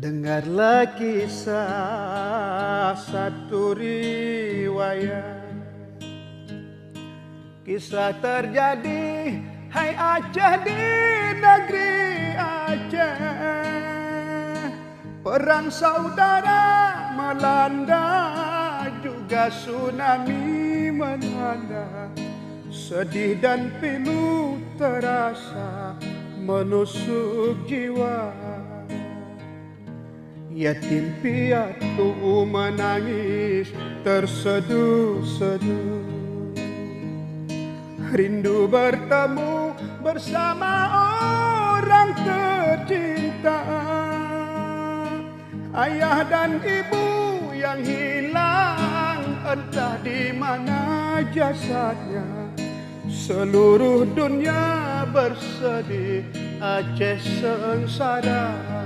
Dengarlah kisah satu riwayat. Kisah terjadi, hai Aceh, di negeri Aceh. Perang saudara melanda, juga tsunami melanda. Sedih dan pilu terasa menusuk jiwa. Yatim piatu menangis terseduh-seduh. Rindu bertemu bersama orang tercinta. Ayah dan ibu yang hilang, entah di mana jasadnya. Seluruh dunia bersedih, Aceh sengsara.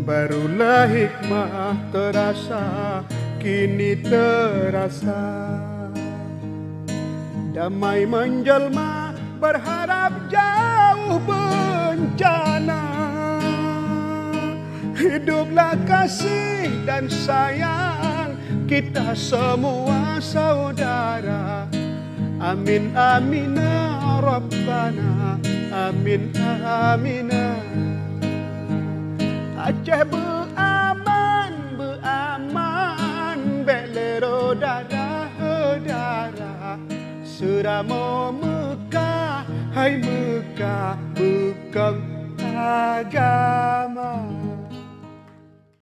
Barulah hikmah terasa, kini terasa. Damai menjelma, berharap jauh bencana. Hiduplah kasih dan sayang, kita semua saudara. Amin amina Rabbana, amin amina. Aceh beraman, beraman, belero darah darah. Seramo Mekah, hai Mekah, bukan agama.